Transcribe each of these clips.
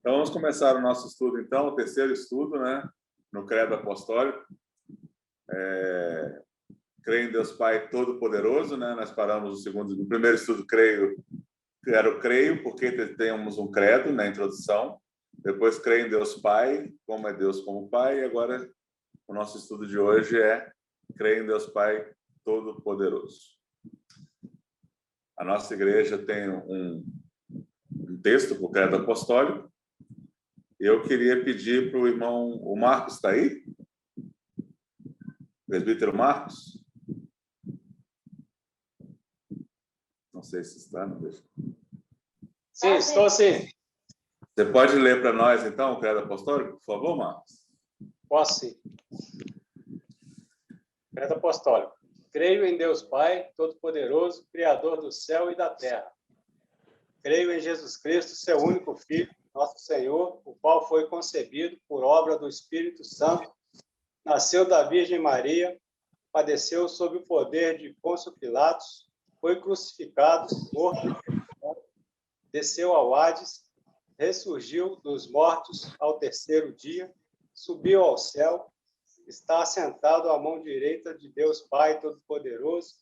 Então, vamos começar o nosso estudo, então, o terceiro estudo, né, no Credo Apostólico. Creio em Deus Pai Todo-Poderoso, né? Nós paramos no primeiro estudo, creio, porque temos um credo na introdução. Depois, creio em Deus Pai, como é Deus como Pai. E agora, o nosso estudo de hoje é creio em Deus Pai Todo-Poderoso. A nossa igreja tem um texto para o Credo Apostólico. Eu queria pedir para o irmão... O Marcos está aí? Presbítero Marcos? Não sei se está, não deixa. Sim, estou sim. Você pode ler para nós, então, o Credo Apostólico, por favor, Marcos? Posso sim. Credo Apostólico. Creio em Deus Pai, Todo-Poderoso, Criador do céu e da terra. Creio em Jesus Cristo, seu único Filho, nosso Senhor, o qual foi concebido por obra do Espírito Santo, nasceu da Virgem Maria, padeceu sob o poder de Pôncio Pilatos, foi crucificado, morto, desceu ao Hades, ressurgiu dos mortos ao terceiro dia, subiu ao céu, está assentado à mão direita de Deus Pai Todo-Poderoso,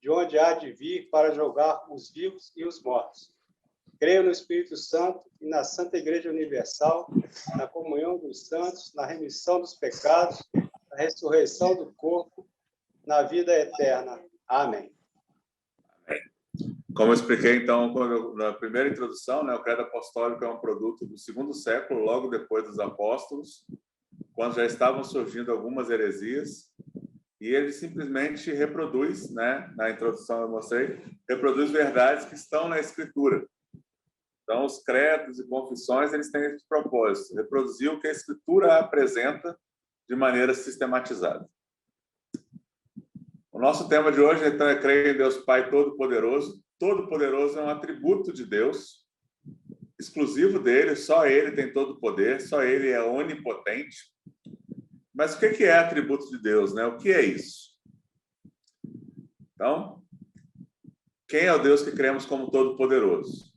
de onde há de vir para julgar os vivos e os mortos. Creio no Espírito Santo e na Santa Igreja Universal, na comunhão dos santos, na remissão dos pecados, na ressurreição do corpo, na vida eterna. Amém. Como eu expliquei, então, na primeira introdução, né, o Credo Apostólico é um produto do segundo século, logo depois dos apóstolos, quando já estavam surgindo algumas heresias, e ele simplesmente reproduz, né, na introdução eu mostrei, reproduz verdades que estão na Escritura. Então, os credos e confissões, eles têm esse propósito, reproduzir o que a Escritura apresenta de maneira sistematizada. O nosso tema de hoje, então, é creio em Deus Pai Todo-Poderoso. Todo-Poderoso é um atributo de Deus, exclusivo dele, só ele tem todo o poder, só ele é onipotente. Mas o que é atributo de Deus, né? O que é isso? Então, quem é o Deus que cremos como Todo-Poderoso?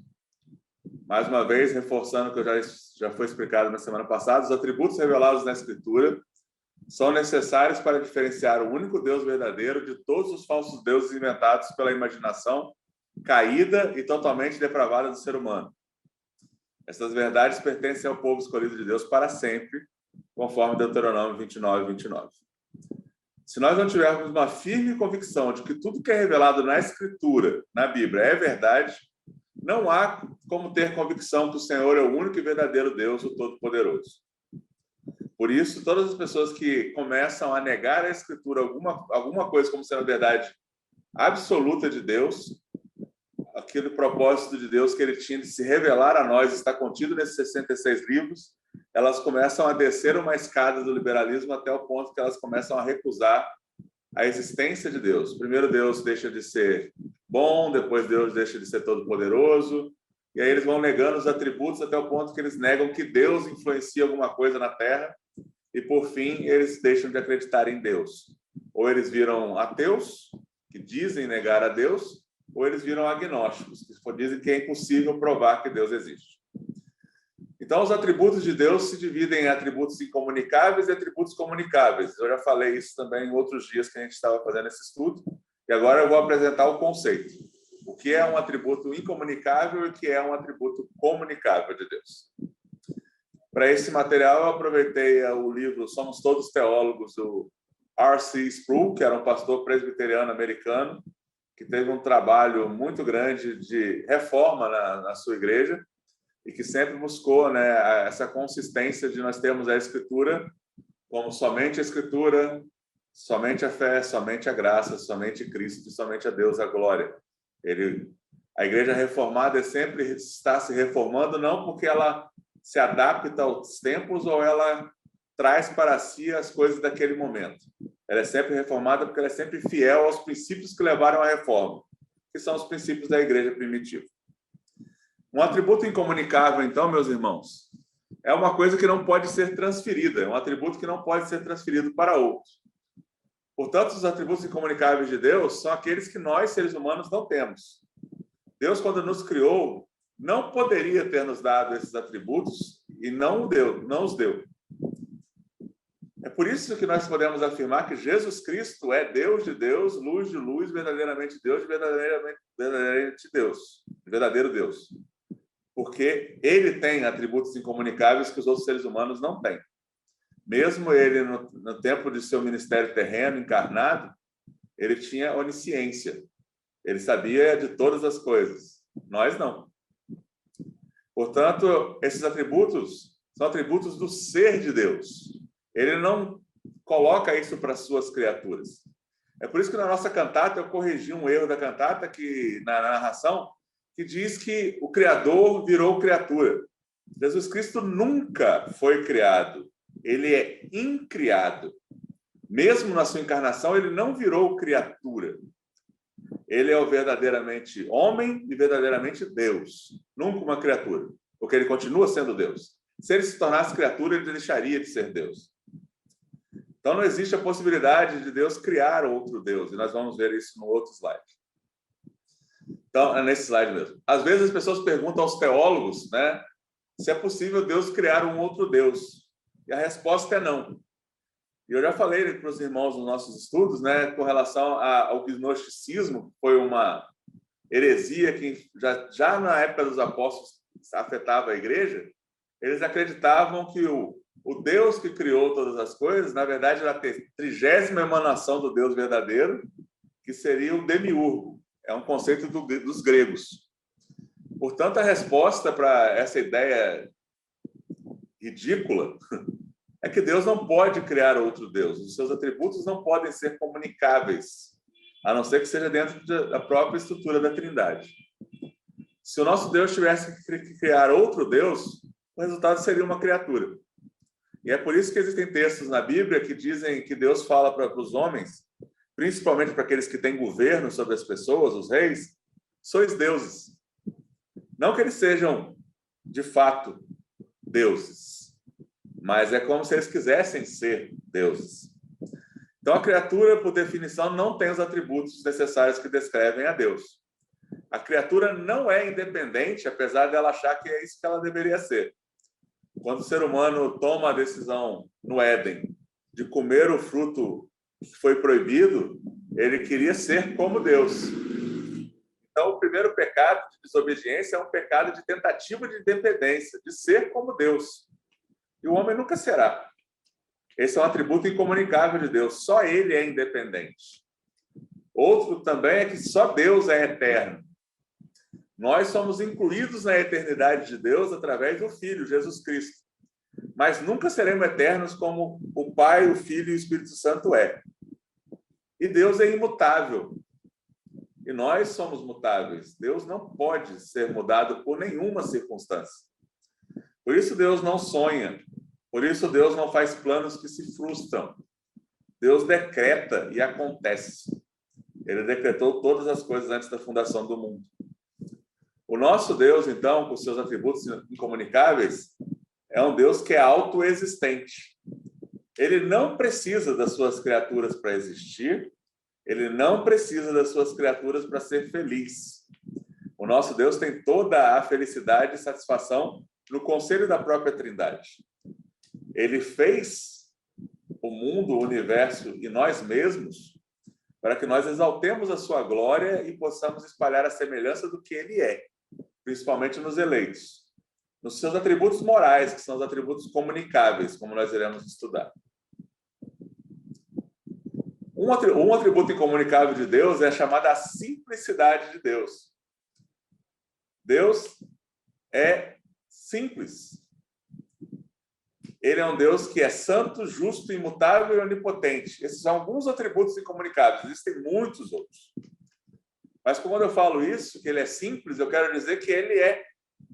Mais uma vez, reforçando o que já foi explicado na semana passada, os atributos revelados na Escritura são necessários para diferenciar o único Deus verdadeiro de todos os falsos deuses inventados pela imaginação caída e totalmente depravada do ser humano. Essas verdades pertencem ao povo escolhido de Deus para sempre, conforme Deuteronômio 29:29. Se nós não tivermos uma firme convicção de que tudo que é revelado na Escritura, na Bíblia, é verdade, não há como ter convicção que o Senhor é o único e verdadeiro Deus, o Todo-Poderoso. Por isso, todas as pessoas que começam a negar a Escritura alguma coisa como sendo a verdade absoluta de Deus, aquele propósito de Deus que ele tinha de se revelar a nós está contido nesses 66 livros, elas começam a descer uma escada do liberalismo até o ponto que elas começam a recusar a existência de Deus. Primeiro Deus deixa de ser bom, depois Deus deixa de ser todo-poderoso, e aí eles vão negando os atributos até o ponto que eles negam que Deus influencia alguma coisa na Terra, e por fim eles deixam de acreditar em Deus. Ou eles viram ateus, que dizem negar a Deus, ou eles viram agnósticos, que dizem que é impossível provar que Deus existe. Então, os atributos de Deus se dividem em atributos incomunicáveis e atributos comunicáveis. Eu já falei isso também em outros dias que a gente estava fazendo esse estudo, e agora eu vou apresentar o conceito. O que é um atributo incomunicável e o que é um atributo comunicável de Deus. Para esse material, eu aproveitei o livro Somos Todos Teólogos, do R.C. Sproul, que era um pastor presbiteriano americano, que teve um trabalho muito grande de reforma na sua igreja e que sempre buscou, né, essa consistência de nós termos a Escritura como somente a Escritura, somente a fé, somente a graça, somente Cristo e somente a Deus a glória. A igreja reformada sempre está se reformando, não porque ela se adapta aos tempos ou ela traz para si as coisas daquele momento. Ela é sempre reformada porque ela é sempre fiel aos princípios que levaram à reforma, que são os princípios da igreja primitiva. Um atributo incomunicável, então, meus irmãos, é uma coisa que não pode ser transferida, é um atributo que não pode ser transferido para outro. Portanto, os atributos incomunicáveis de Deus são aqueles que nós, seres humanos, não temos. Deus, quando nos criou, não poderia ter nos dado esses atributos e não os deu. É por isso que nós podemos afirmar que Jesus Cristo é Deus de Deus, luz de luz, verdadeiramente Deus, verdadeiramente Deus, verdadeiro Deus. Porque ele tem atributos incomunicáveis que os outros seres humanos não têm. Mesmo ele, no tempo de seu ministério terreno, encarnado, ele tinha onisciência. Ele sabia de todas as coisas. Nós não. Portanto, esses atributos são atributos do ser de Deus. Ele não coloca isso para suas criaturas. É por isso que na nossa cantata eu corrigi um erro da cantata, que na narração, que diz que o Criador virou criatura. Jesus Cristo nunca foi criado. Ele é incriado. Mesmo na sua encarnação, ele não virou criatura. Ele é o verdadeiramente homem e verdadeiramente Deus. Nunca uma criatura. Porque ele continua sendo Deus. Se ele se tornasse criatura, ele deixaria de ser Deus. Então, não existe a possibilidade de Deus criar outro Deus. E nós vamos ver isso no outro slide. Então, é nesse slide mesmo. Às vezes, as pessoas perguntam aos teólogos, né, se é possível Deus criar um outro Deus. E a resposta é não. E eu já falei para os irmãos nos nossos estudos, né, com relação ao gnosticismo, que foi uma heresia que já na época dos apóstolos afetava a igreja. Eles acreditavam que o Deus que criou todas as coisas, na verdade, era a 30ª emanação do Deus verdadeiro, que seria o demiurgo. É um conceito dos gregos. Portanto, a resposta para essa ideia ridícula é que Deus não pode criar outro Deus. Os seus atributos não podem ser comunicáveis, a não ser que seja dentro da própria estrutura da Trindade. Se o nosso Deus tivesse que criar outro Deus, o resultado seria uma criatura. E é por isso que existem textos na Bíblia que dizem que Deus fala para os homens, principalmente para aqueles que têm governo sobre as pessoas, os reis, sois deuses. Não que eles sejam, de fato, deuses, mas é como se eles quisessem ser deuses. Então, a criatura, por definição, não tem os atributos necessários que descrevem a Deus. A criatura não é independente, apesar dela achar que é isso que ela deveria ser. Quando o ser humano toma a decisão no Éden de comer o fruto que foi proibido, ele queria ser como Deus. Então, o primeiro pecado de desobediência é um pecado de tentativa de independência, de ser como Deus. E o homem nunca será. Esse é um atributo incomunicável de Deus. Só ele é independente. Outro também é que só Deus é eterno. Nós somos incluídos na eternidade de Deus através do Filho, Jesus Cristo. Mas nunca seremos eternos como o Pai, o Filho e o Espírito Santo é. E Deus é imutável. E nós somos mutáveis. Deus não pode ser mudado por nenhuma circunstância. Por isso Deus não sonha. Por isso Deus não faz planos que se frustram. Deus decreta e acontece. Ele decretou todas as coisas antes da fundação do mundo. O nosso Deus, então, com seus atributos incomunicáveis, é um Deus que é autoexistente. Ele não precisa das suas criaturas para existir, ele não precisa das suas criaturas para ser feliz. O nosso Deus tem toda a felicidade e satisfação no conselho da própria Trindade. Ele fez o mundo, o universo e nós mesmos para que nós exaltemos a sua glória e possamos espalhar a semelhança do que ele é, principalmente nos eleitos, nos seus atributos morais, que são os atributos comunicáveis, como nós iremos estudar. Um atributo incomunicável de Deus é a chamada simplicidade de Deus. Deus é simples. Ele é um Deus que é santo, justo, imutável e onipotente. Esses são alguns atributos incomunicáveis. Existem muitos outros. Mas quando eu falo isso, que ele é simples, eu quero dizer que ele é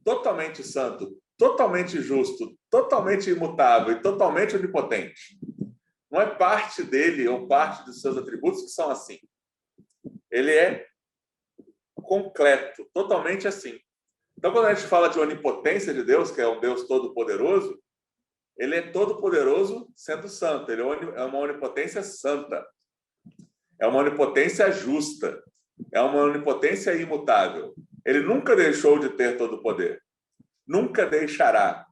totalmente santo, totalmente justo, totalmente imutável e totalmente onipotente. Não é parte dele ou parte dos seus atributos que são assim. Ele é completo, totalmente assim. Então, quando a gente fala de onipotência de Deus, que é um Deus todo-poderoso, ele é todo-poderoso sendo santo. Ele é uma onipotência santa. É uma onipotência justa. É uma onipotência imutável. Ele nunca deixou de ter todo o poder. Nunca deixará.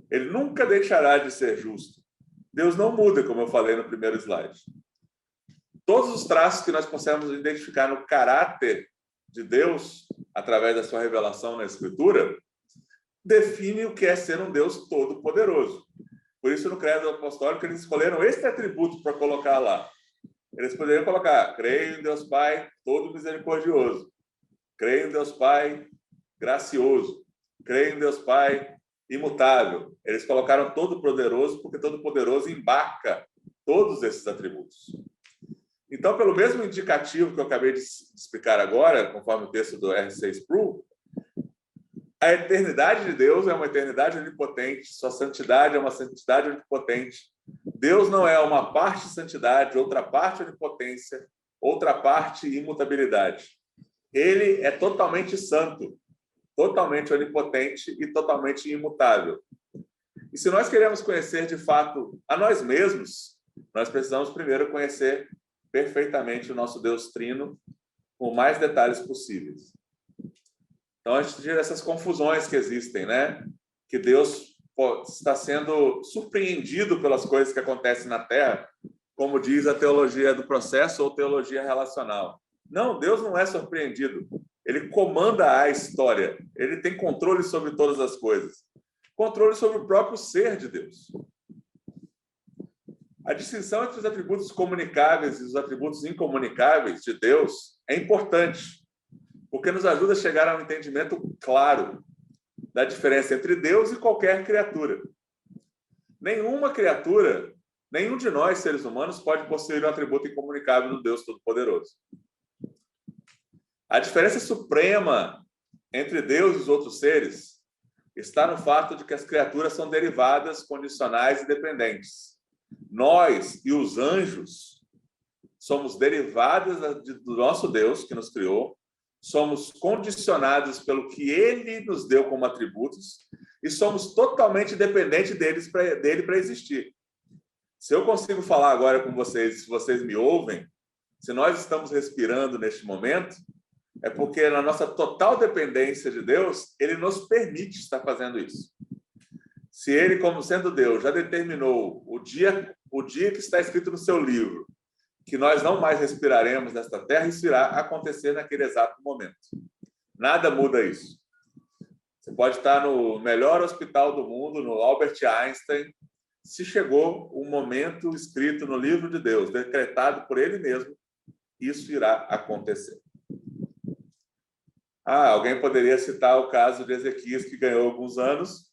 Ele nunca deixará de ser justo. Deus não muda, como eu falei no primeiro slide. Todos os traços que nós possamos identificar no caráter de Deus, através da sua revelação na Escritura, define o que é ser um Deus todo-poderoso. Por isso, no credo apostólico, eles escolheram este atributo para colocar lá. Eles poderiam colocar: creio em Deus Pai todo misericordioso, creio em Deus Pai gracioso, creio em Deus Pai imutável. Eles colocaram todo-poderoso porque todo-poderoso embarca todos esses atributos. Então, pelo mesmo indicativo que eu acabei de explicar agora, conforme o texto do R6 Pro, a eternidade de Deus é uma eternidade onipotente, sua santidade é uma santidade onipotente. Deus não é uma parte santidade, outra parte onipotência, outra parte imutabilidade. Ele é totalmente santo, totalmente onipotente e totalmente imutável. E se nós queremos conhecer de fato a nós mesmos, nós precisamos primeiro conhecer perfeitamente o nosso Deus Trino, com mais detalhes possíveis. Então, a gente tira essas confusões que existem, né? Que Deus está sendo surpreendido pelas coisas que acontecem na Terra, como diz a teologia do processo ou teologia relacional. Não, Deus não é surpreendido. Ele comanda a história. Ele tem controle sobre todas as coisas. Controle sobre o próprio ser de Deus. A distinção entre os atributos comunicáveis e os atributos incomunicáveis de Deus é importante, porque nos ajuda a chegar a um entendimento claro da diferença entre Deus e qualquer criatura. Nenhuma criatura, nenhum de nós, seres humanos, pode possuir um atributo incomunicável do Deus Todo-Poderoso. A diferença suprema entre Deus e os outros seres está no fato de que as criaturas são derivadas, condicionais e dependentes. Nós e os anjos somos derivados do nosso Deus, que nos criou, somos condicionados pelo que Ele nos deu como atributos e somos totalmente dependentes dele para existir. Se eu consigo falar agora com vocês, se vocês me ouvem, se nós estamos respirando neste momento, é porque na nossa total dependência de Deus, Ele nos permite estar fazendo isso. Se Ele, como sendo Deus, já determinou o dia que está escrito no seu livro, que nós não mais respiraremos nesta terra, isso irá acontecer naquele exato momento. Nada muda isso. Você pode estar no melhor hospital do mundo, no Albert Einstein, se chegou um momento escrito no livro de Deus, decretado por Ele mesmo, isso irá acontecer. Alguém poderia citar o caso de Ezequias, que ganhou alguns anos,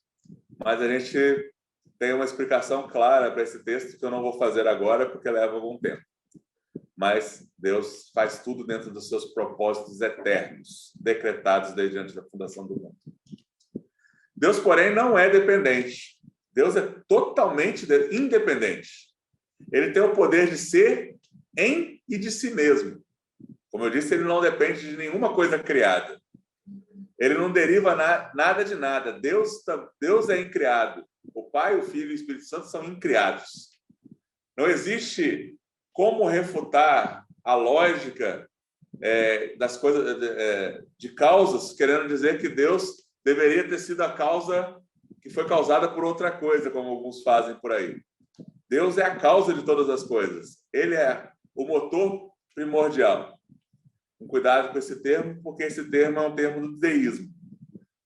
mas a gente tem uma explicação clara para esse texto que eu não vou fazer agora, porque leva algum tempo. Mas Deus faz tudo dentro dos seus propósitos eternos, decretados desde antes da fundação do mundo. Deus, porém, não é dependente. Deus é totalmente independente. Ele tem o poder de ser em e de si mesmo. Como eu disse, ele não depende de nenhuma coisa criada. Ele não deriva nada de nada. Deus é incriado. O Pai, o Filho e o Espírito Santo são incriados. Não existe como refutar a lógica das coisas, de causas, querendo dizer que Deus deveria ter sido a causa que foi causada por outra coisa, como alguns fazem por aí. Deus é a causa de todas as coisas. Ele é o motor primordial. Cuidado com esse termo, porque esse termo é um termo do deísmo.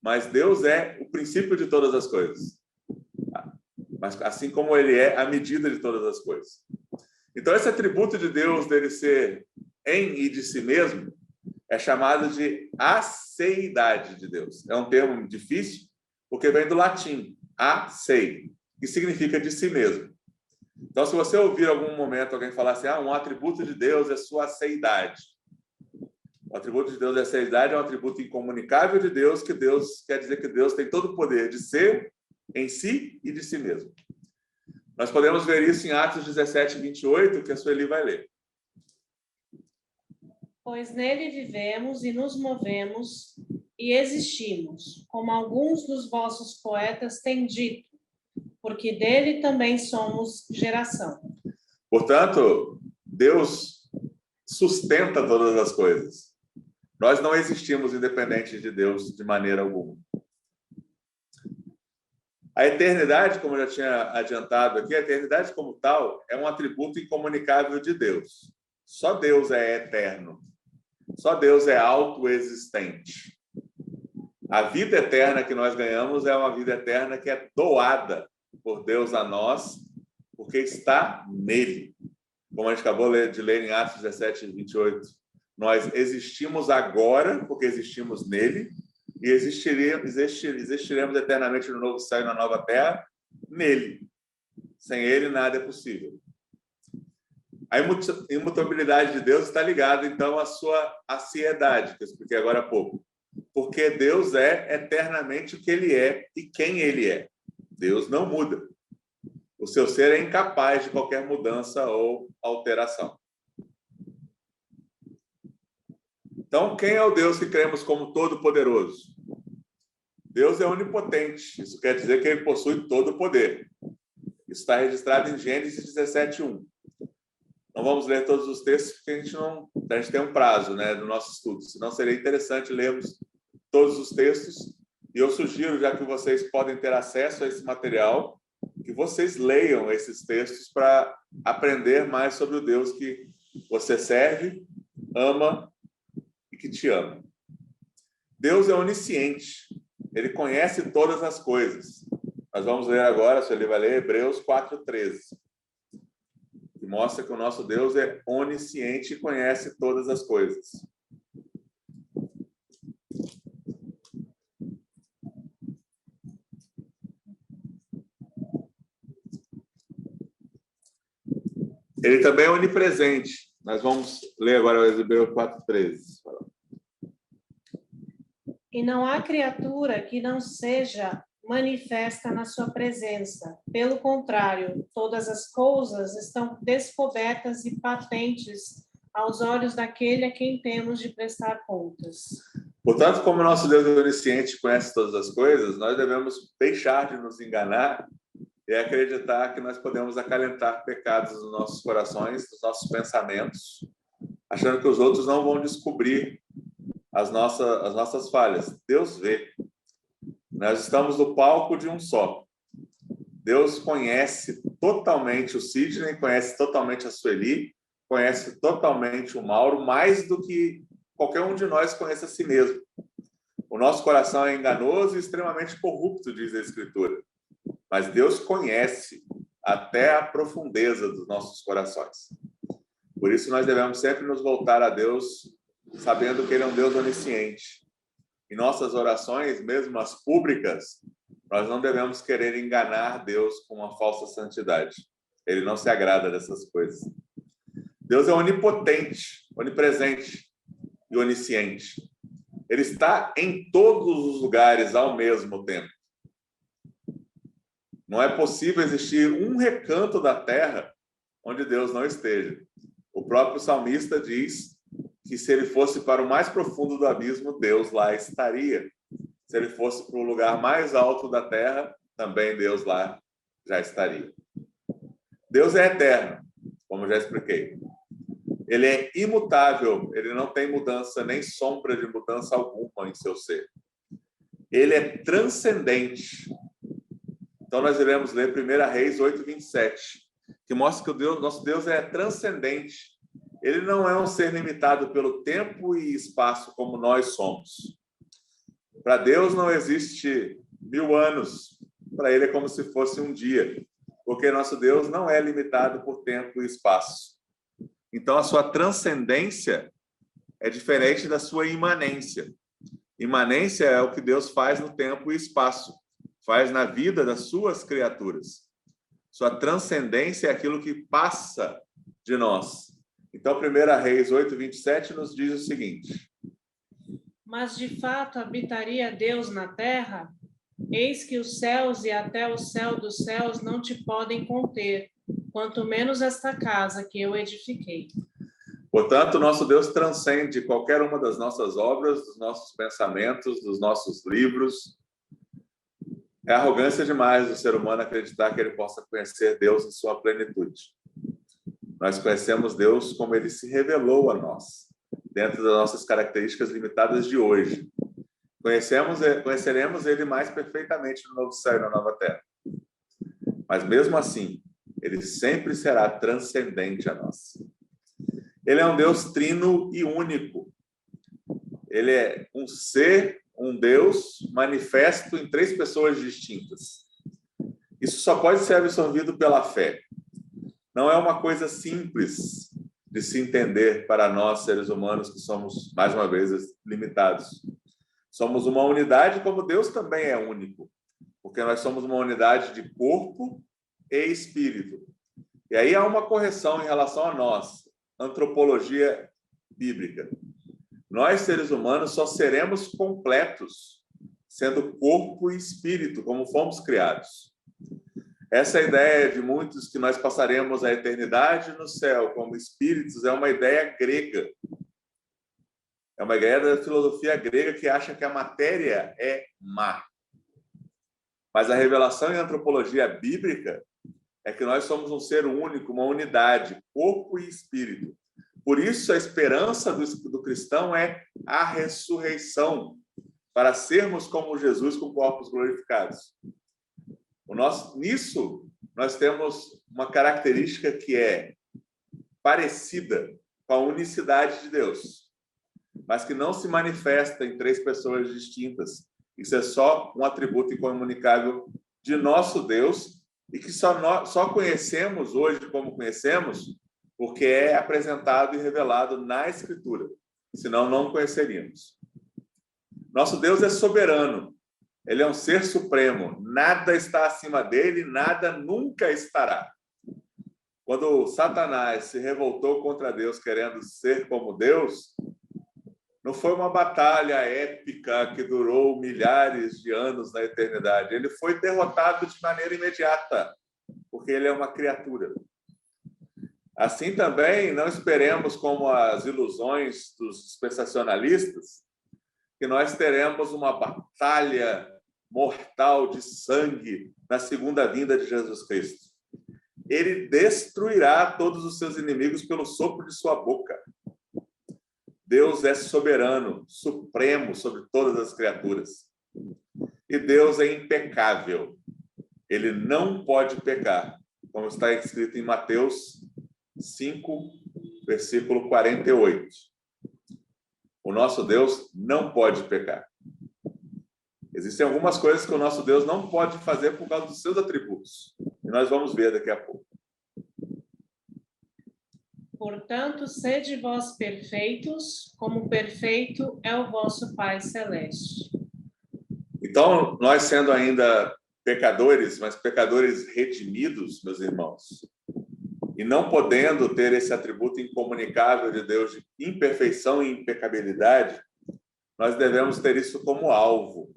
Mas Deus é o princípio de todas as coisas. Mas assim como Ele é a medida de todas as coisas. Então, esse atributo de Deus, dele ser em e de si mesmo, é chamado de aceidade de Deus. É um termo difícil, porque vem do latim, acei, que significa de si mesmo. Então, se você ouvir algum momento alguém falar assim, um atributo de Deus é sua aceidade. O atributo de Deus é aceidade, é um atributo incomunicável de Deus, que Deus quer dizer que Deus tem todo o poder de ser em si e de si mesmo. Nós podemos ver isso em Atos 17, 28, que a Sueli vai ler. Pois nele vivemos e nos movemos e existimos, como alguns dos vossos poetas têm dito, porque dele também somos geração. Portanto, Deus sustenta todas as coisas. Nós não existimos independentes de Deus de maneira alguma. A eternidade, como eu já tinha adiantado aqui, a eternidade como tal é um atributo incomunicável de Deus. Só Deus é eterno. Só Deus é autoexistente. A vida eterna que nós ganhamos é uma vida eterna que é doada por Deus a nós, porque está nele. Como a gente acabou de ler em Atos 17, 28, nós existimos agora porque existimos nele e existiremos eternamente no novo céu e na nova terra nele. Sem ele, nada é possível. A imutabilidade de Deus está ligada, então, à sua aciedade, que eu expliquei agora há pouco. Porque Deus é eternamente o que ele é e quem ele é. Deus não muda. O seu ser é incapaz de qualquer mudança ou alteração. Então, quem é o Deus que cremos como todo-poderoso? Deus é onipotente. Isso quer dizer que ele possui todo o poder. Isso está registrado em Gênesis 17:1. Não vamos ler todos os textos, porque a gente tem um prazo, né, do nosso estudo. Senão seria interessante lermos todos os textos. E eu sugiro, já que vocês podem ter acesso a esse material, que vocês leiam esses textos para aprender mais sobre o Deus que você serve, ama e que te ama. Deus é onisciente. Ele conhece todas as coisas. Nós vamos ler agora, se ele vai ler, Hebreus 4:13. Que mostra que o nosso Deus é onisciente e conhece todas as coisas. Ele também é onipresente. Nós vamos ler agora o Hebreus 4:13. E não há criatura que não seja manifesta na sua presença. Pelo contrário, todas as coisas estão descobertas e patentes aos olhos daquele a quem temos de prestar contas. Portanto, como nosso Deus é onisciente e conhece todas as coisas, nós devemos deixar de nos enganar e acreditar que nós podemos acalentar pecados nos nossos corações, nos nossos pensamentos, achando que os outros não vão descobrir as nossas falhas. Deus vê. Nós estamos no palco de um só. Deus conhece totalmente o Sidney, conhece totalmente a Sueli, conhece totalmente o Mauro, mais do que qualquer um de nós conhece a si mesmo. O nosso coração é enganoso e extremamente corrupto, diz a Escritura. Mas Deus conhece até a profundeza dos nossos corações. Por isso nós devemos sempre nos voltar a Deus, sabendo que ele é um Deus onisciente. Em nossas orações, mesmo as públicas, nós não devemos querer enganar Deus com uma falsa santidade. Ele não se agrada dessas coisas. Deus é onipotente, onipresente e onisciente. Ele está em todos os lugares ao mesmo tempo. Não é possível existir um recanto da terra onde Deus não esteja. O próprio salmista diz que se ele fosse para o mais profundo do abismo, Deus lá estaria. Se ele fosse para o lugar mais alto da terra, também Deus lá já estaria. Deus é eterno, como já expliquei. Ele é imutável, ele não tem mudança, nem sombra de mudança alguma em seu ser. Ele é transcendente. Então nós iremos ler 1 Reis 8:27, que mostra que nosso Deus é transcendente. Ele não é um ser limitado pelo tempo e espaço como nós somos. Para Deus não existe 1000 anos. Para ele é como se fosse um dia. Porque nosso Deus não é limitado por tempo e espaço. Então a sua transcendência é diferente da sua imanência. Imanência é o que Deus faz no tempo e espaço. Faz na vida das suas criaturas. Sua transcendência é aquilo que passa de nós. Então, 1 Reis 8:27 nos diz o seguinte: Mas de fato habitaria Deus na terra? Eis que os céus e até o céu dos céus não te podem conter, quanto menos esta casa que eu edifiquei. Portanto, nosso Deus transcende qualquer uma das nossas obras, dos nossos pensamentos, dos nossos livros. É arrogância demais do ser humano acreditar que ele possa conhecer Deus em sua plenitude. Nós conhecemos Deus como ele se revelou a nós, dentro das nossas características limitadas de hoje. Conheceremos ele mais perfeitamente no novo céu e na nova terra. Mas mesmo assim, ele sempre será transcendente a nós. Ele é um Deus trino e único. Ele é um ser, um Deus manifesto em 3 pessoas distintas. Isso só pode ser absorvido pela fé. Não é uma coisa simples de se entender para nós, seres humanos, que somos, mais uma vez, limitados. Somos uma unidade, como Deus também é único, porque nós somos uma unidade de corpo e espírito. E aí há uma correção em relação a nós, antropologia bíblica. Nós, seres humanos, só seremos completos sendo corpo e espírito, como fomos criados. Essa ideia de muitos que nós passaremos a eternidade no céu como espíritos é uma ideia grega. É uma ideia da filosofia grega que acha que a matéria é má. Mas a revelação em antropologia bíblica é que nós somos um ser único, uma unidade, corpo e espírito. Por isso, a esperança do cristão é a ressurreição, para sermos como Jesus com corpos glorificados. Nisso, nós temos uma característica que é parecida com a unicidade de Deus, mas que não se manifesta em 3 pessoas distintas. Isso é só um atributo incomunicável de nosso Deus e que só conhecemos hoje como conhecemos porque é apresentado e revelado na Escritura. Senão, não conheceríamos. Nosso Deus é soberano. Ele é um ser supremo. Nada está acima dele, nada nunca estará. Quando Satanás se revoltou contra Deus, querendo ser como Deus, não foi uma batalha épica que durou milhares de anos na eternidade. Ele foi derrotado de maneira imediata, porque ele é uma criatura. Assim também, não esperemos, como as ilusões dos dispensacionalistas, que nós teremos uma batalha mortal de sangue na segunda vinda de Jesus Cristo. Ele destruirá todos os seus inimigos pelo sopro de sua boca. Deus é soberano, supremo sobre todas as criaturas. E Deus é impecável. Ele não pode pecar, como está escrito em Mateus 5, versículo 48. O nosso Deus não pode pecar. Existem algumas coisas que o nosso Deus não pode fazer por causa dos seus atributos. E nós vamos ver daqui a pouco. Portanto, sede vós perfeitos, como perfeito é o vosso Pai Celeste. Então, nós sendo ainda pecadores, mas pecadores redimidos, meus irmãos, e não podendo ter esse atributo incomunicável de Deus de imperfeição e impecabilidade, nós devemos ter isso como alvo.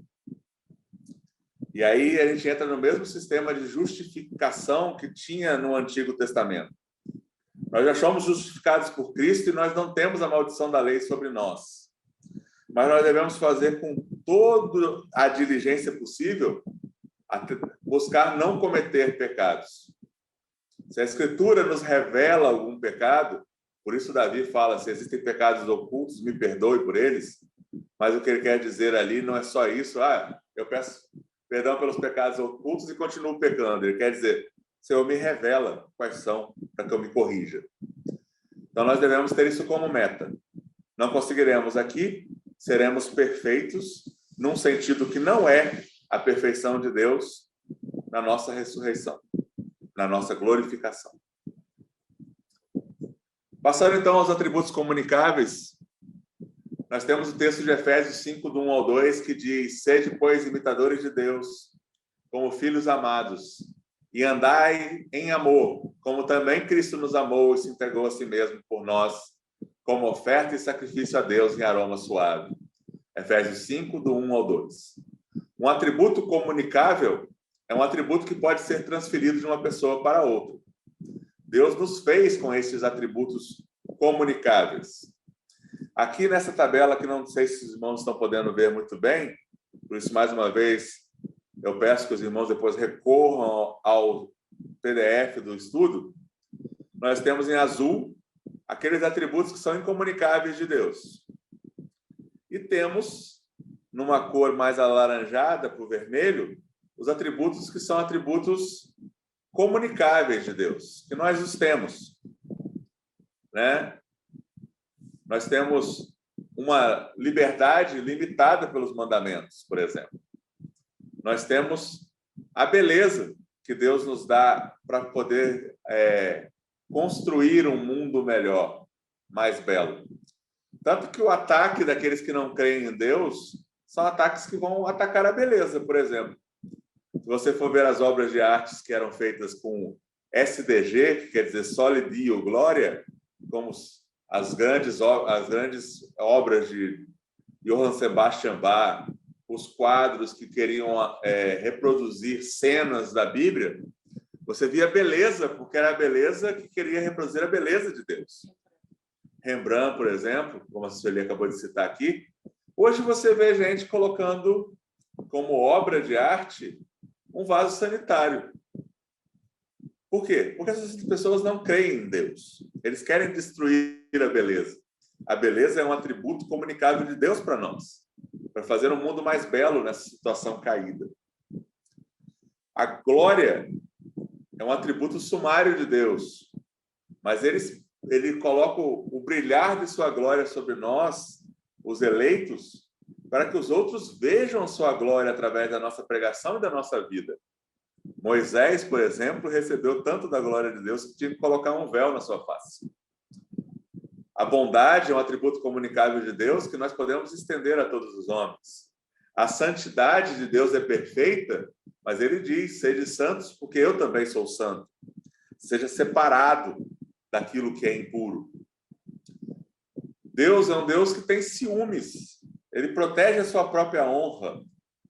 E aí a gente entra no mesmo sistema de justificação que tinha no Antigo Testamento. Nós já somos justificados por Cristo e nós não temos a maldição da lei sobre nós. Mas nós devemos fazer com toda a diligência possível buscar não cometer pecados. Se a Escritura nos revela algum pecado, por isso Davi fala, se existem pecados ocultos, me perdoe por eles. Mas o que ele quer dizer ali não é só isso. Eu peço perdão pelos pecados ocultos e continuo pecando. Ele quer dizer, Senhor, me revela quais são para que eu me corrija. Então, nós devemos ter isso como meta. Não conseguiremos aqui, seremos perfeitos, num sentido que não é a perfeição de Deus na nossa ressurreição, na nossa glorificação. Passando, então, aos atributos comunicáveis, nós temos o texto de Efésios 5, do 1 ao 2, que diz, sede, pois, imitadores de Deus, como filhos amados, e andai em amor, como também Cristo nos amou e se entregou a si mesmo por nós, como oferta e sacrifício a Deus em aroma suave. Efésios 5, do 1 ao 2. Um atributo comunicável é um atributo que pode ser transferido de uma pessoa para outra. Deus nos fez com esses atributos comunicáveis. Aqui nessa tabela, que não sei se os irmãos estão podendo ver muito bem, por isso, mais uma vez, eu peço que os irmãos depois recorram ao PDF do estudo. Nós temos em azul aqueles atributos que são incomunicáveis de Deus. E temos numa cor mais alaranjada para o vermelho, os atributos que são atributos comunicáveis de Deus, que nós os temos, né? Nós temos uma liberdade limitada pelos mandamentos, por exemplo. Nós temos a beleza que Deus nos dá para poder construir um mundo melhor, mais belo. Tanto que o ataque daqueles que não creem em Deus são ataques que vão atacar a beleza, por exemplo. Se você for ver as obras de artes que eram feitas com SDG, que quer dizer Soli Deo Glória, como as grandes obras de Johann Sebastian Bach, os quadros que queriam reproduzir cenas da Bíblia, você via beleza, porque era a beleza que queria reproduzir a beleza de Deus. Rembrandt, por exemplo, como a Sueli acabou de citar aqui, hoje você vê gente colocando como obra de arte um vaso sanitário. Por quê? Porque essas pessoas não creem em Deus. Eles querem destruir a beleza. A beleza é um atributo comunicável de Deus para nós, para fazer um mundo mais belo nessa situação caída. A glória é um atributo sumário de Deus, mas ele coloca o brilhar de sua glória sobre nós, os eleitos, para que os outros vejam sua glória através da nossa pregação e da nossa vida. Moisés, por exemplo, recebeu tanto da glória de Deus que tinha que colocar um véu na sua face. A bondade é um atributo comunicável de Deus que nós podemos estender a todos os homens. A santidade de Deus é perfeita, mas ele diz, sede santos, porque eu também sou santo. Seja separado daquilo que é impuro. Deus é um Deus que tem ciúmes. Ele protege a sua própria honra.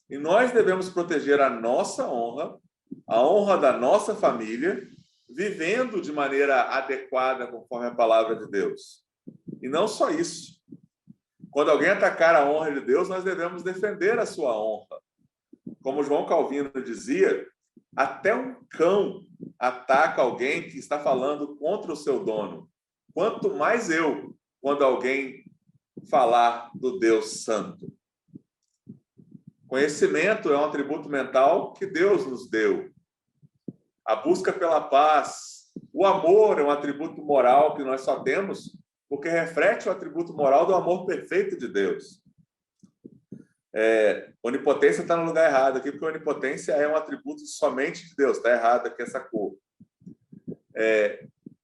E nós devemos proteger a nossa honra, a honra da nossa família, vivendo de maneira adequada conforme a palavra de Deus. E não só isso. Quando alguém atacar a honra de Deus, nós devemos defender a sua honra. Como João Calvino dizia, até um cão ataca alguém que está falando contra o seu dono. Quanto mais eu, quando alguém falar do Deus Santo. Conhecimento é um atributo mental que Deus nos deu. A busca pela paz, o amor é um atributo moral que nós só temos porque reflete o atributo moral do amor perfeito de Deus. Onipotência está no lugar errado aqui, porque onipotência é um atributo somente de Deus. Está errado aqui essa cor.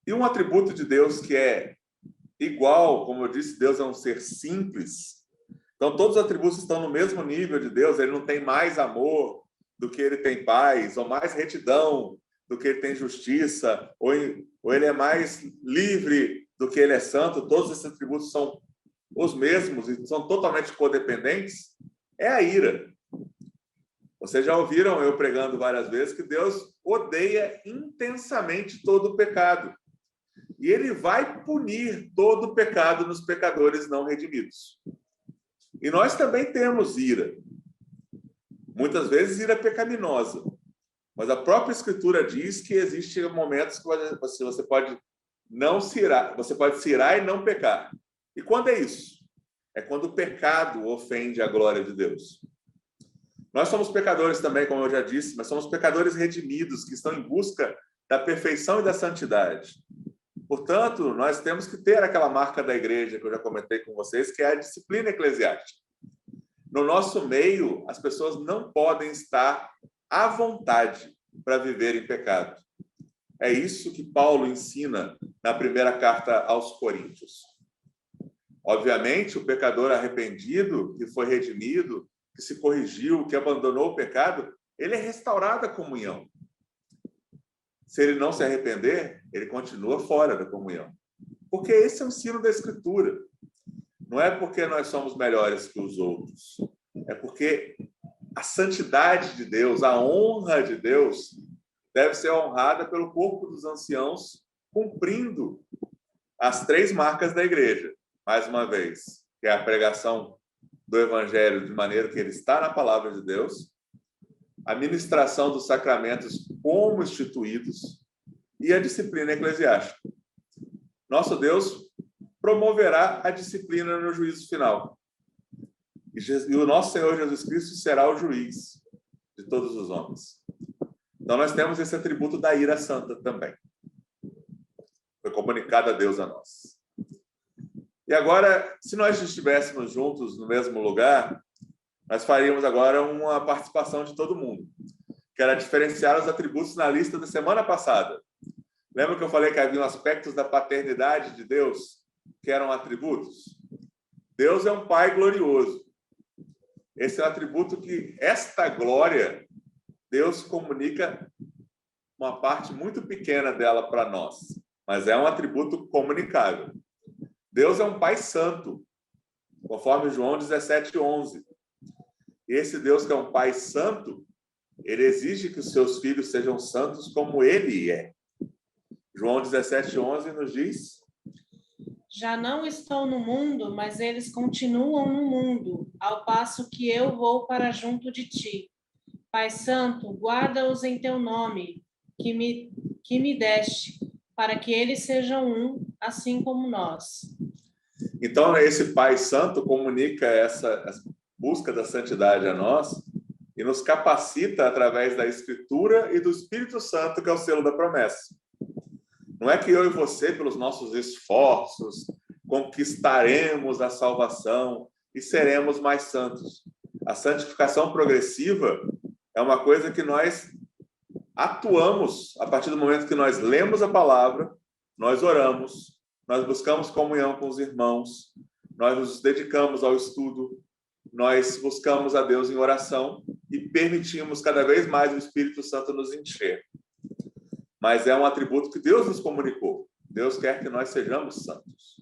E um atributo de Deus que é igual, como eu disse, Deus é um ser simples. Então, todos os atributos estão no mesmo nível de Deus. Ele não tem mais amor do que ele tem paz, ou mais retidão do que ele tem justiça, ou ele é mais livre do que ele é santo. Todos esses atributos são os mesmos e são totalmente codependentes. É a ira. Vocês já ouviram eu pregando várias vezes que Deus odeia intensamente todo o pecado. E ele vai punir todo o pecado nos pecadores não redimidos. E nós também temos ira. Muitas vezes ira pecaminosa. Mas a própria Escritura diz que existem momentos que você pode não se irar, você pode se irar e não pecar. E quando é isso? É quando o pecado ofende a glória de Deus. Nós somos pecadores também, como eu já disse, mas somos pecadores redimidos, que estão em busca da perfeição e da santidade. Portanto, nós temos que ter aquela marca da igreja que eu já comentei com vocês, que é a disciplina eclesiástica. No nosso meio, as pessoas não podem estar à vontade para viver em pecado. É isso que Paulo ensina na primeira carta aos Coríntios. Obviamente, o pecador arrependido, que foi redimido, que se corrigiu, que abandonou o pecado, ele é restaurado à comunhão. Se ele não se arrepender, ele continua fora da comunhão. Porque esse é o ensino da Escritura. Não é porque nós somos melhores que os outros. É porque a santidade de Deus, a honra de Deus, deve ser honrada pelo corpo dos anciãos, cumprindo as 3 marcas da igreja. Mais uma vez, que é a pregação do Evangelho de maneira que ele está na palavra de Deus, a ministração dos sacramentos como instituídos e a disciplina eclesiástica. Nosso Deus promoverá a disciplina no juízo final. E o nosso Senhor Jesus Cristo será o juiz de todos os homens. Então, nós temos esse atributo da ira santa também. Foi comunicado a Deus a nós. E agora, se nós estivéssemos juntos no mesmo lugar, nós faríamos agora uma participação de todo mundo, que era diferenciar os atributos na lista da semana passada. Lembra que eu falei que havia aspectos da paternidade de Deus que eram atributos? Deus é um Pai glorioso. Esse é um atributo que, esta glória, Deus comunica uma parte muito pequena dela para nós, mas é um atributo comunicável. Deus é um Pai santo, conforme João 17:11. Esse Deus que é um Pai santo, ele exige que os seus filhos sejam santos como ele é. João 17:11 nos diz: já não estão no mundo, mas eles continuam no mundo, ao passo que eu vou para junto de ti. Pai Santo, guarda-os em teu nome, que me deste, para que eles sejam um, assim como nós. Então, esse Pai Santo comunica essa busca da santidade a nós e nos capacita através da Escritura e do Espírito Santo, que é o selo da promessa. Não é que eu e você, pelos nossos esforços, conquistaremos a salvação e seremos mais santos. A santificação progressiva é uma coisa que nós atuamos a partir do momento que nós lemos a palavra, nós oramos, nós buscamos comunhão com os irmãos, nós nos dedicamos ao estudo, nós buscamos a Deus em oração e permitimos cada vez mais o Espírito Santo nos encher. Mas é um atributo que Deus nos comunicou. Deus quer que nós sejamos santos.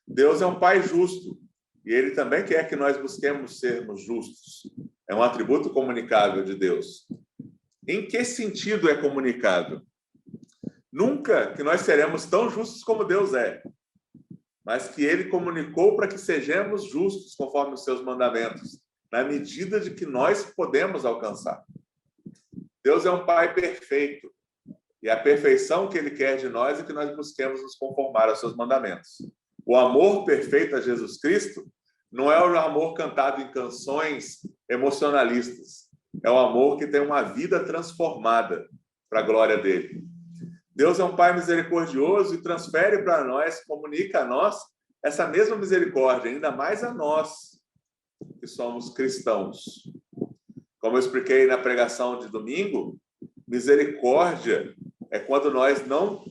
Deus é um Pai justo e Ele também quer que nós busquemos sermos justos. É um atributo comunicável de Deus. Em que sentido é comunicável? Nunca que nós seremos tão justos como Deus é, mas que Ele comunicou para que sejamos justos conforme os seus mandamentos, na medida de que nós podemos alcançar. Deus é um Pai perfeito. E a perfeição que Ele quer de nós é que nós busquemos nos conformar aos seus mandamentos. O amor perfeito a Jesus Cristo não é o amor cantado em canções emocionalistas. É o amor que tem uma vida transformada para a glória dele. Deus é um Pai misericordioso e transfere para nós, comunica a nós essa mesma misericórdia, ainda mais a nós, que somos cristãos. Como eu expliquei na pregação de domingo, misericórdia é quando nós não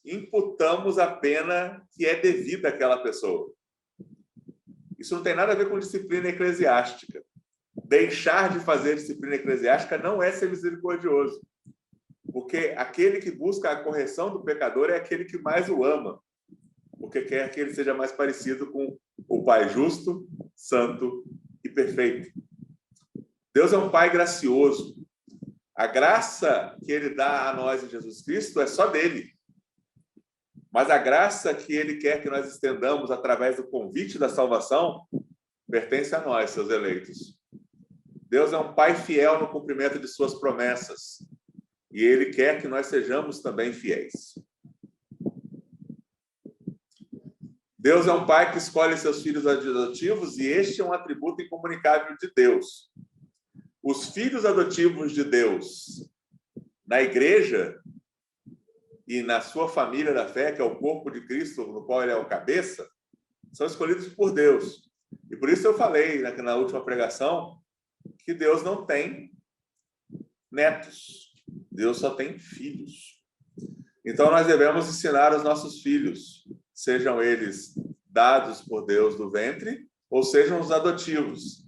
imputamos a pena que é devida àquela pessoa. Isso não tem nada a ver com disciplina eclesiástica. Deixar de fazer disciplina eclesiástica não é ser misericordioso. Porque aquele que busca a correção do pecador é aquele que mais o ama. Porque quer que ele seja mais parecido com o Pai justo, santo e perfeito. Deus é um Pai gracioso. A graça que Ele dá a nós em Jesus Cristo é só dele. Mas a graça que Ele quer que nós estendamos através do convite da salvação pertence a nós, seus eleitos. Deus é um Pai fiel no cumprimento de suas promessas. E Ele quer que nós sejamos também fiéis. Deus é um Pai que escolhe seus filhos adotivos e este é um atributo incomunicável de Deus. Os filhos adotivos de Deus na igreja e na sua família da fé, que é o corpo de Cristo, no qual Ele é o cabeça, são escolhidos por Deus. E por isso eu falei na última pregação que Deus não tem netos. Deus só tem filhos. Então nós devemos ensinar os nossos filhos, sejam eles dados por Deus do ventre ou sejam os adotivos.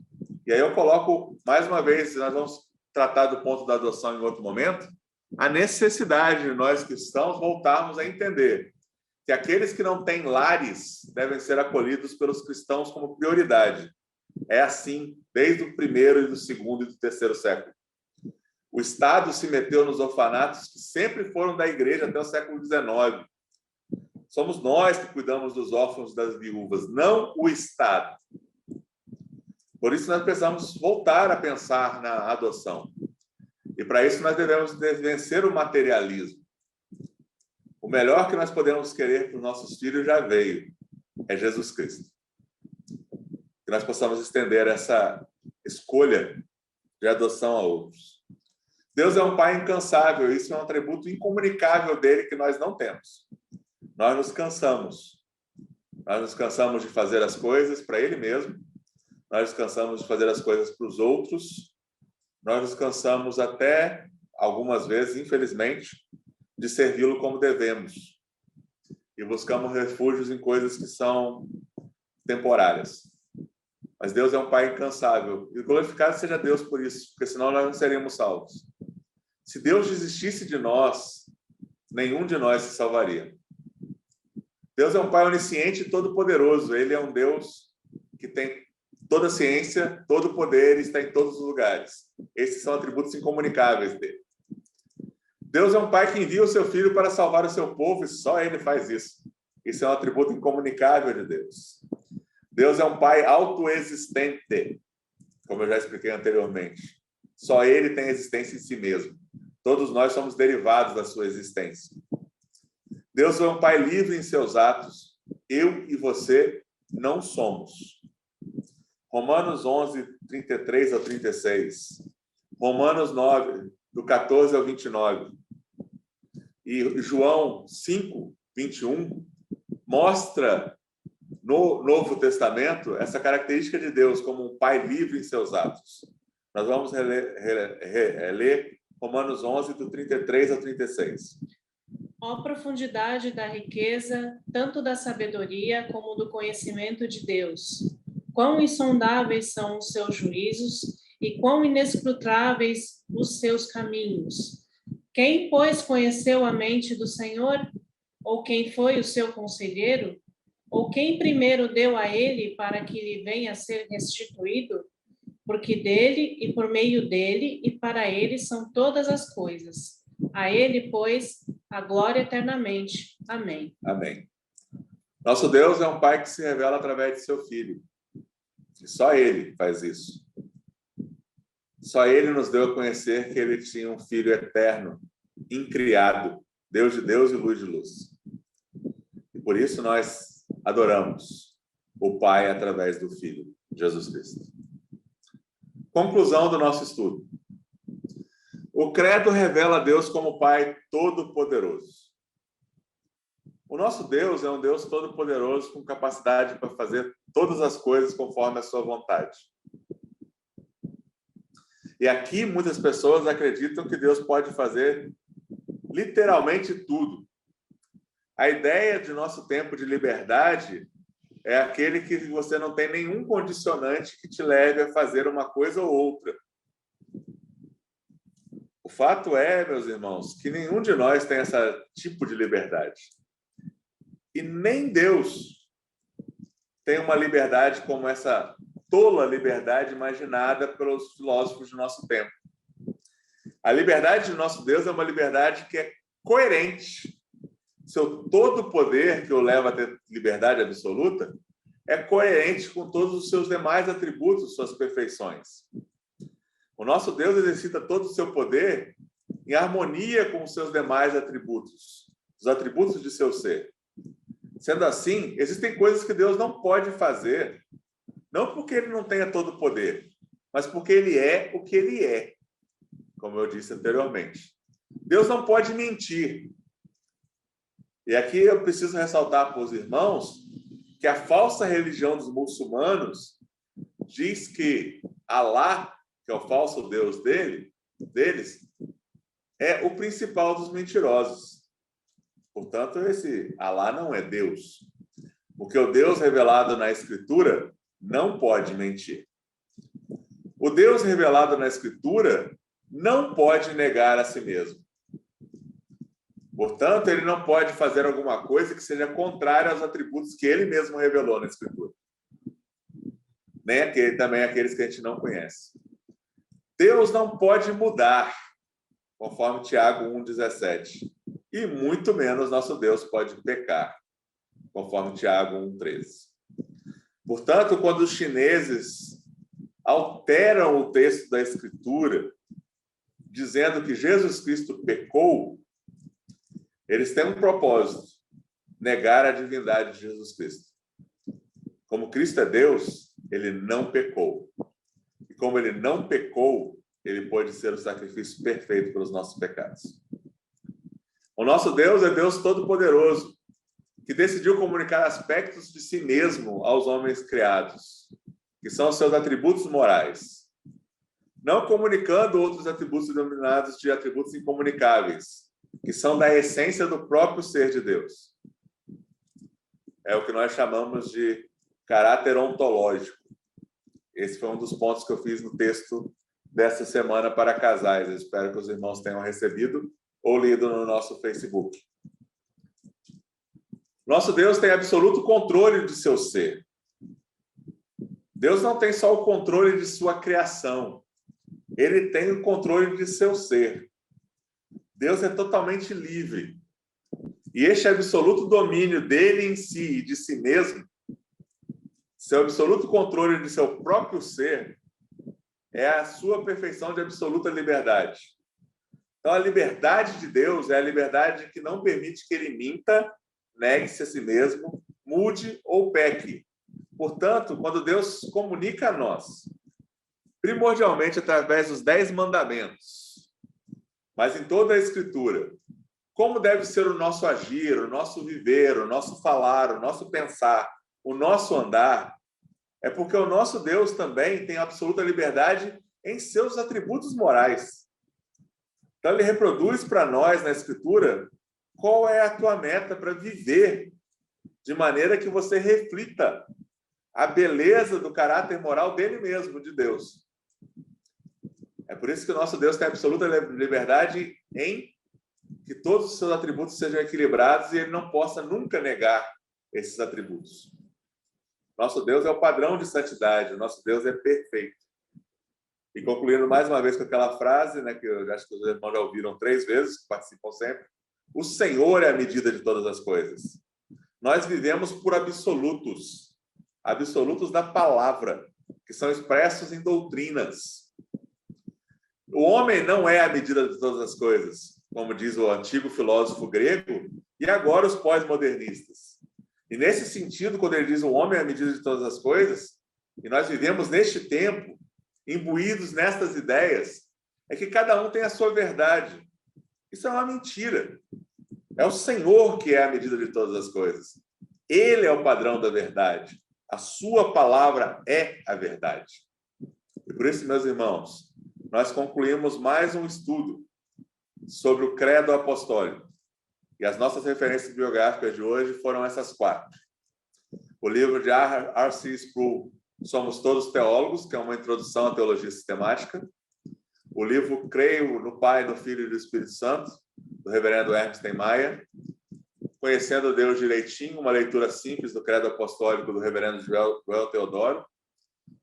E aí eu coloco, mais uma vez, nós vamos tratar do ponto da adoção em outro momento, a necessidade de nós cristãos voltarmos a entender que aqueles que não têm lares devem ser acolhidos pelos cristãos como prioridade. É assim desde o primeiro e do segundo e do terceiro século. O Estado se meteu nos orfanatos que sempre foram da igreja até o século XIX. Somos nós que cuidamos dos órfãos e das viúvas, não o Estado. Por isso, nós precisamos voltar a pensar na adoção. E, para isso, nós devemos vencer o materialismo. O melhor que nós podemos querer para os nossos filhos já veio. É Jesus Cristo. que nós possamos estender essa escolha de adoção a outros. Deus é um Pai incansável, isso é um atributo incomunicável dele que nós não temos. Nós nos cansamos. Nós nos cansamos de fazer as coisas para Ele mesmo. Nós nos cansamos de fazer as coisas para os outros. Nós nos cansamos até, algumas vezes, infelizmente, de servi-lo como devemos. E buscamos refúgios em coisas que são temporárias. Mas Deus é um Pai incansável. E glorificado seja Deus por isso, porque senão nós não seríamos salvos. Se Deus desistisse de nós, nenhum de nós se salvaria. Deus é um Pai onisciente e todo-poderoso. Ele é um Deus que tem toda a ciência, todo o poder e está em todos os lugares. Esses são atributos incomunicáveis dele. Deus é um Pai que envia o seu Filho para salvar o seu povo e só Ele faz isso. Isso é um atributo incomunicável de Deus. Deus é um Pai autoexistente, como eu já expliquei anteriormente. Só Ele tem existência em si mesmo. Todos nós somos derivados da sua existência. Deus é um Pai livre em seus atos. Eu e você não somos. Romanos 11, 33 ao 36. Romanos 9, do 14 ao 29. E João 5, 21, mostra no Novo Testamento essa característica de Deus como um Pai livre em seus atos. Nós vamos ler Romanos 11, do 33 ao 36. Ó profundidade da riqueza, tanto da sabedoria como do conhecimento de Deus. Quão insondáveis são os seus juízos e quão inescrutáveis os seus caminhos. Quem, pois, conheceu a mente do Senhor? Ou quem foi o seu conselheiro? Ou quem primeiro deu a ele para que lhe venha a ser restituído? Porque dele e por meio dele e para ele são todas as coisas. A ele, pois, a glória eternamente. Amém. Amém. Nosso Deus é um Pai que se revela através de seu Filho. E só Ele faz isso. Só Ele nos deu a conhecer que Ele tinha um Filho eterno, incriado, Deus de Deus e luz de luz. E por isso nós adoramos o Pai através do Filho, Jesus Cristo. Conclusão do nosso estudo. O credo revela Deus como Pai todo-poderoso. O nosso Deus é um Deus todo-poderoso com capacidade para fazer todas as coisas conforme a sua vontade. E aqui muitas pessoas acreditam que Deus pode fazer literalmente tudo. A ideia de nosso tempo de liberdade é aquele que você não tem nenhum condicionante que te leve a fazer uma coisa ou outra. O fato é, meus irmãos, que nenhum de nós tem esse tipo de liberdade. E nem Deus tem uma liberdade como essa tola liberdade imaginada pelos filósofos do nosso tempo. A liberdade de nosso Deus é uma liberdade que é coerente. Seu todo poder, que o leva a ter liberdade absoluta, é coerente com todos os seus demais atributos, suas perfeições. O nosso Deus exercita todo o seu poder em harmonia com os seus demais atributos, os atributos de seu ser. Sendo assim, existem coisas que Deus não pode fazer, não porque Ele não tenha todo o poder, mas porque Ele é o que Ele é, como eu disse anteriormente. Deus não pode mentir. E aqui eu preciso ressaltar para os irmãos que a falsa religião dos muçulmanos diz que Alá, que é o falso Deus deles, é o principal dos mentirosos. Portanto, esse Alá não é Deus. Porque o Deus revelado na Escritura não pode mentir. O Deus revelado na Escritura não pode negar a si mesmo. Portanto, ele não pode fazer alguma coisa que seja contrária aos atributos que ele mesmo revelou na Escritura. Nem também aqueles que a gente não conhece. Deus não pode mudar, conforme Tiago 1,17. E muito menos nosso Deus pode pecar, conforme Tiago 1,13. Portanto, quando os chineses alteram o texto da Escritura, dizendo que Jesus Cristo pecou, eles têm um propósito: negar a divindade de Jesus Cristo. Como Cristo é Deus, ele não pecou. E como ele não pecou, ele pôde ser o sacrifício perfeito pelos nossos pecados. O nosso Deus é Deus Todo-Poderoso, que decidiu comunicar aspectos de si mesmo aos homens criados, que são seus atributos morais, não comunicando outros atributos denominados de atributos incomunicáveis, que são da essência do próprio ser de Deus. É o que nós chamamos de caráter ontológico. Esse foi um dos pontos que eu fiz no texto desta semana para casais. Eu espero que os irmãos tenham recebido ou lido no nosso Facebook. Nosso Deus tem absoluto controle de seu ser. Deus não tem só o controle de sua criação. Ele tem o controle de seu ser. Deus é totalmente livre. E este absoluto domínio dele em si e de si mesmo, seu absoluto controle de seu próprio ser, é a sua perfeição de absoluta liberdade. Então, a liberdade de Deus é a liberdade que não permite que ele minta, negue-se a si mesmo, mude ou peque. Portanto, quando Deus comunica a nós, primordialmente através dos 10 mandamentos, mas em toda a Escritura, como deve ser o nosso agir, o nosso viver, o nosso falar, o nosso pensar, o nosso andar, é porque o nosso Deus também tem absoluta liberdade em seus atributos morais. Então, ele reproduz para nós na Escritura qual é a tua meta para viver, de maneira que você reflita a beleza do caráter moral dele mesmo, de Deus. É por isso que o nosso Deus tem absoluta liberdade em que todos os seus atributos sejam equilibrados e ele não possa nunca negar esses atributos. Nosso Deus é o padrão de santidade, o nosso Deus é perfeito. E concluindo mais uma vez com aquela frase, né, que eu acho que os irmãos já ouviram 3 vezes, que participam sempre, o Senhor é a medida de todas as coisas. Nós vivemos por absolutos, absolutos da palavra, que são expressos em doutrinas. O homem não é a medida de todas as coisas, como diz o antigo filósofo grego, e agora os pós-modernistas. E nesse sentido, quando ele diz o homem é a medida de todas as coisas, e nós vivemos neste tempo, imbuídos nestas ideias, é que cada um tem a sua verdade. Isso é uma mentira. É o Senhor que é a medida de todas as coisas. Ele é o padrão da verdade. A sua palavra é a verdade. E por isso, meus irmãos, nós concluímos mais um estudo sobre o credo apostólico. E as nossas referências biográficas de hoje foram essas 4. O livro de R.C. Sproul, Somos Todos Teólogos, que é uma introdução à teologia sistemática. O livro Creio no Pai, no Filho e no Espírito Santo, do reverendo Ernest Maia. Conhecendo Deus Direitinho, uma leitura simples do credo apostólico do reverendo Joel Teodoro.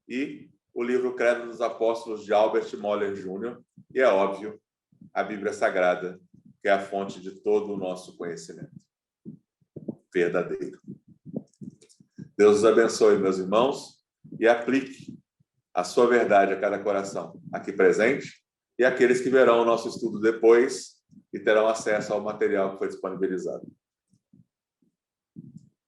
E o livro Credo dos Apóstolos, de Albert Moller Jr. E, é óbvio, a Bíblia Sagrada, que é a fonte de todo o nosso conhecimento verdadeiro. Deus os abençoe, meus irmãos, e aplique a sua verdade a cada coração aqui presente e aqueles que verão o nosso estudo depois e terão acesso ao material que foi disponibilizado.